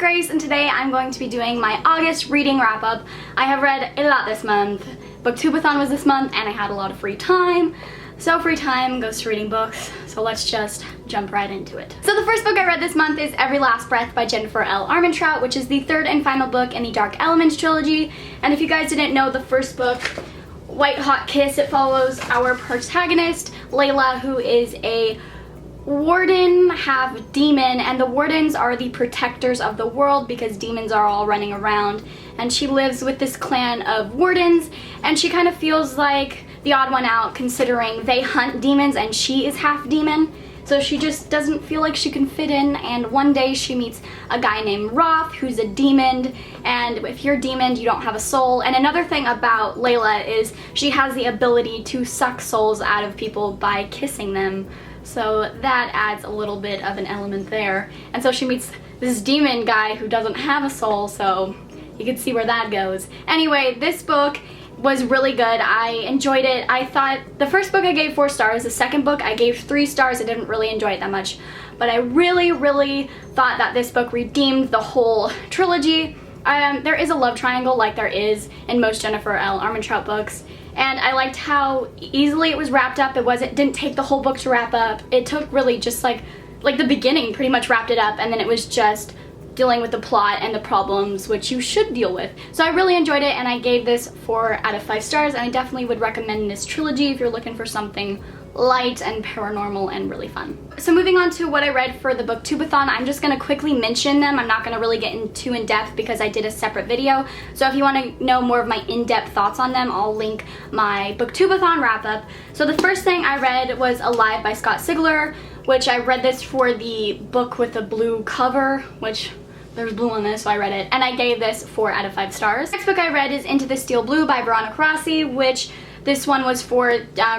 Grace, and today I'm going to be doing my August reading wrap-up. I have read a lot this month. Booktubeathon was this month, and I had a lot of free time. So free time goes to reading books, so let's just jump right into it. So the first book I read this month is Every Last Breath by Jennifer L. Armentrout, which is the third and final book in the Dark Elements trilogy. And if you guys didn't know, the first book, White Hot Kiss, it follows our protagonist, Layla, who is a warden, half demon, and the wardens are the protectors of the world because demons are all running around, and she lives with this clan of wardens, and she kind of feels like the odd one out considering they hunt demons and she is half demon, so she just doesn't feel like she can fit in. And one day she meets a guy named Roth who's a demon, and if you're demon you don't have a soul. And another thing about Layla is she has the ability to suck souls out of people by kissing them, so that adds a little bit of an element there. And so she meets this demon guy who doesn't have a soul, so you can see where that goes. Anyway, this book was really good. I enjoyed it. I thought the first book I gave 4 stars, the second book I gave 3 stars. I didn't really enjoy it that much, but I really thought that this book redeemed the whole trilogy. There is a love triangle like there is in most Jennifer L. Armentrout books, and I liked how easily it was wrapped up. It didn't take the whole book to wrap up. It took really just like the beginning pretty much wrapped it up, and then it was just dealing with the plot and the problems which you should deal with. So I really enjoyed it, and I gave this 4 out of 5 stars, and I definitely would recommend this trilogy if you're looking for something light and paranormal and really fun. So moving on to what I read for the Booktubeathon, I'm just going to quickly mention them. I'm not going to really get too in-depth because I did a separate video. So if you want to know more of my in-depth thoughts on them, I'll link my Booktubeathon wrap-up. So the first thing I read was Alive by Scott Sigler, which I read this for the book with the blue cover, which there's blue on this, so I read it, and I gave this 4 out of 5 stars. Next book I read is Into the Steel Blue by Veronica Rossi, which this one was for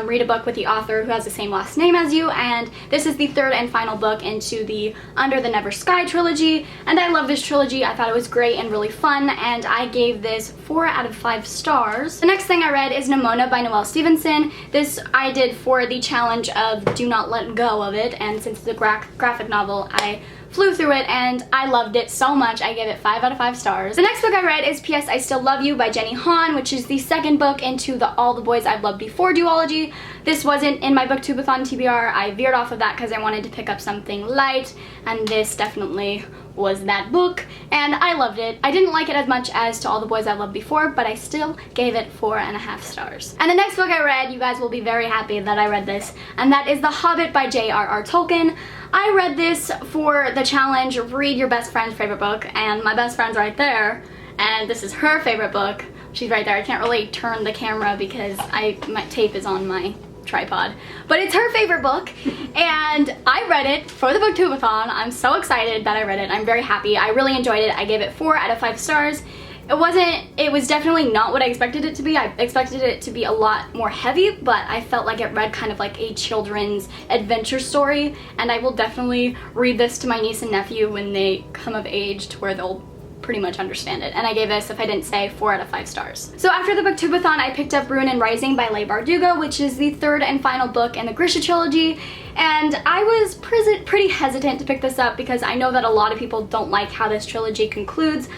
read a book with the author who has the same last name as you, and this is the third and final book into the Under the Never Sky trilogy, and I love this trilogy. I thought it was great and really fun, and I gave this 4 out of 5 stars. The next thing I read is Nimona by Noelle Stevenson. This I did for the challenge of Do Not Let Go of It, and since it's a graphic novel, I flew through it and I loved it so much. I gave it 5 out of 5 stars. The next book I read is P.S. I Still Love You by Jenny Han, which is the second book into the All the Boys I've Loved Before duology. This wasn't in my Booktubeathon TBR. I veered off of that because I wanted to pick up something light, and this definitely was that book, and I loved it. I didn't like it as much as To All the Boys I've Loved Before, but I still gave it 4.5 stars. And the next book I read, you guys will be very happy that I read this, and that is The Hobbit by J.R.R. Tolkien. I read this for the challenge, read your best friend's favorite book, and my best friend's right there, and this is her favorite book. She's right there. I can't really turn the camera because my tape is on my tripod, but it's her favorite book, and I read it for the Booktubeathon. I'm so excited that I read it. I'm very happy. I really enjoyed it. I gave it 4 out of 5 stars. It was definitely not what I expected it to be. I expected it to be a lot more heavy, but I felt like it read kind of like a children's adventure story, and I will definitely read this to my niece and nephew when they come of age to where they'll pretty much understand it. And I gave this, if I didn't say, 4 out of 5 stars. So after the Booktubeathon, I picked up Ruin and Rising by Leigh Bardugo, which is the third and final book in the Grisha trilogy, and I was pretty hesitant to pick this up because I know that a lot of people don't like how this trilogy concludes.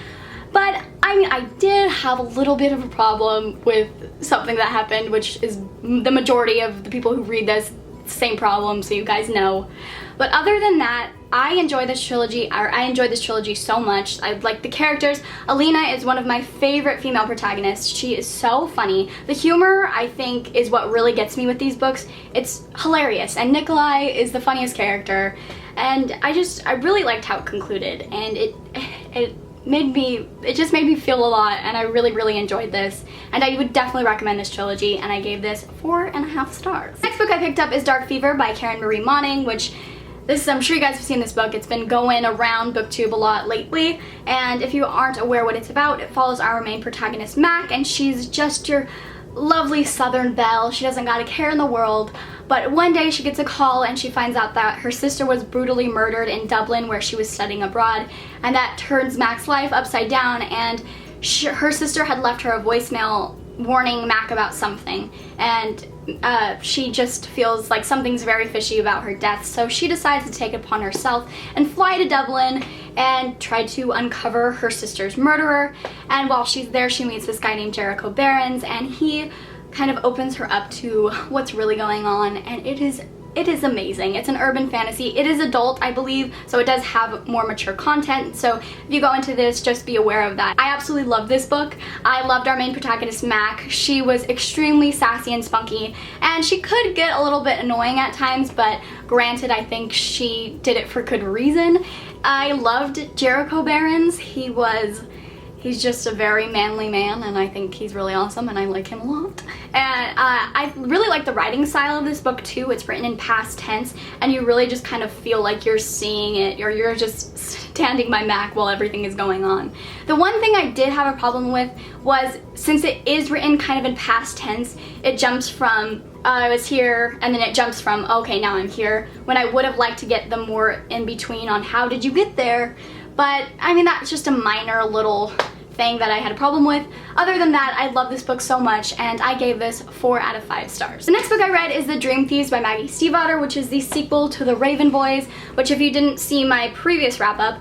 But I mean, I did have a little bit of a problem with something that happened, which is the majority of the people who read this, same problem, so you guys know. But other than that, I enjoyed this trilogy so much. I like the characters. Alina is one of my favorite female protagonists. She is so funny. The humor, I think, is what really gets me with these books. It's hilarious, and Nikolai is the funniest character, and I really liked how it concluded, and it just made me feel a lot, and I really enjoyed this, and I would definitely recommend this trilogy, and I gave this 4.5 stars. Next book I picked up is Dark Fever by Karen Marie Moning, which I'm sure you guys have seen this book. It's been going around BookTube a lot lately, and if you aren't aware what it's about, it follows our main protagonist Mac, and she's just your lovely Southern belle. She doesn't got a care in the world, but one day she gets a call and she finds out that her sister was brutally murdered in Dublin where she was studying abroad, and that turns Mac's life upside down, and her sister had left her a voicemail warning Mac about something, and she just feels like something's very fishy about her death, so she decides to take it upon herself and fly to Dublin and try to uncover her sister's murderer. And while she's there, she meets this guy named Jericho Behrens, and he kind of opens her up to what's really going on, and it is amazing. It's an urban fantasy. It is adult, I believe, so it does have more mature content, so if you go into this, just be aware of that. I absolutely love this book. I loved our main protagonist, Mac. She was extremely sassy and spunky, and she could get a little bit annoying at times, but granted, I think she did it for good reason. I loved Jericho Behrens. He's just a very manly man, and I think he's really awesome, and I like him a lot. And I really like the writing style of this book too. It's written in past tense, and you really just kind of feel like you're seeing it, or you're just standing by Mac while everything is going on. The one thing I did have a problem with was, since it is written kind of in past tense, it jumps from I was here, and then it jumps from, okay, now I'm here, when I would have liked to get the more in between on how did you get there. But I mean, that's just a minor little thing that I had a problem with. Other than that, I love this book so much, and I gave this 4 out of 5 stars. The next book I read is The Dream Thieves by Maggie Stiefvater, which is the sequel to The Raven Boys, which if you didn't see my previous wrap-up,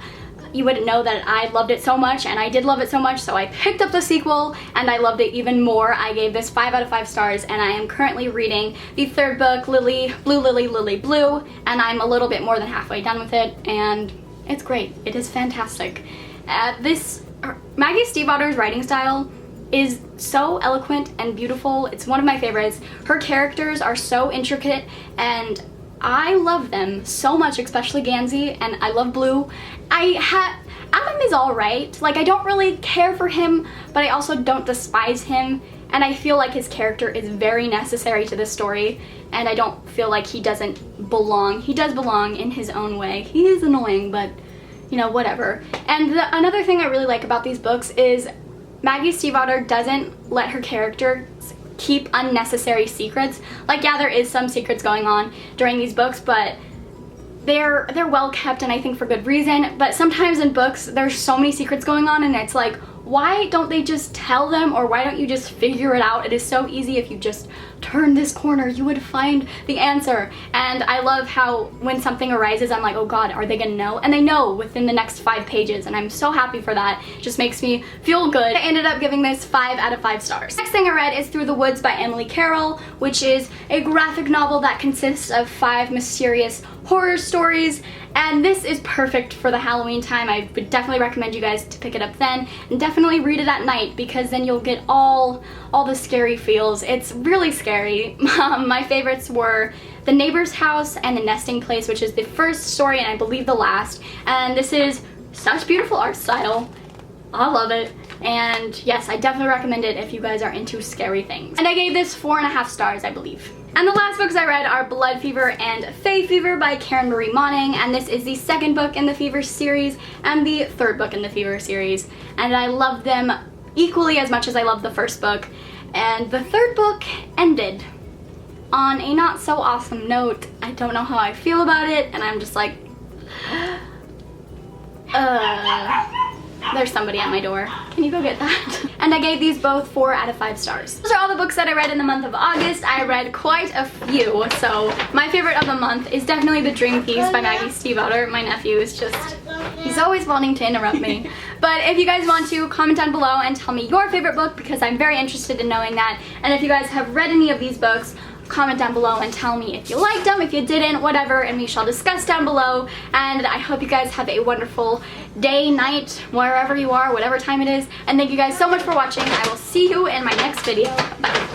you wouldn't know that I loved it so much, and I did love it so much, so I picked up the sequel, and I loved it even more. I gave this 5 out of 5 stars, and I am currently reading the 3rd book, Blue Lily, Lily Blue, and I'm a little bit more than halfway done with it, and it's great. It is fantastic. Maggie Stiefvater's writing style is so eloquent and beautiful. It's one of my favorites. Her characters are so intricate, and I love them so much, especially Gansey, and I love Blue. Adam is alright. Like, I don't really care for him, but I also don't despise him, and I feel like his character is very necessary to this story, and I don't feel like he doesn't belong. He does belong in his own way. He is annoying, but you know, whatever. And another thing I really like about these books is Maggie Stiefvater doesn't let her characters keep unnecessary secrets. Like, yeah, there is some secrets going on during these books, but they're well kept, and I think for good reason. But sometimes in books, there's so many secrets going on, and it's like, why don't they just tell them, or why don't you just figure it out? It is so easy. If you just turn this corner, you would find the answer. And I love how when something arises, I'm like, oh god, are they gonna know? And they know within the next 5 pages, and I'm so happy for that. It just makes me feel good. I ended up giving this 5 out of 5 stars. Next thing I read is Through the Woods by Emily Carroll, which is a graphic novel that consists of 5 mysterious horror stories, and this is perfect for the Halloween time. I would definitely recommend you guys to pick it up then, and definitely read it at night, because then you'll get all the scary feels. It's really scary. My favorites were The Neighbor's House and The Nesting Place, which is the first story and I believe the last, and this is such beautiful art style. I love it, and yes, I definitely recommend it if you guys are into scary things. And I gave this 4.5 stars, I believe. And the last books I read are Blood Fever and Fae Fever by Karen Marie Moning, and this is the 2nd book in the Fever series and the 3rd book in the Fever series, and I love them equally as much as I love the 1st book. And the 3rd book ended on a not so awesome note. I don't know how I feel about it, and I'm just like, there's somebody at my door. Can you go get that? And I gave these both 4 out of 5 stars. Those are all the books that I read in the month of August. I read quite a few, so my favorite of the month is definitely The Dream Thieves by Maggie Stiefvater. My nephew is just, he's always wanting to interrupt me. But if you guys want to, comment down below and tell me your favorite book, because I'm very interested in knowing that. And if you guys have read any of these books, comment down below and tell me if you liked them, if you didn't, whatever, and we shall discuss down below. And I hope you guys have a wonderful day, night, wherever you are, whatever time it is. And thank you guys so much for watching. I will see you in my next video. Bye.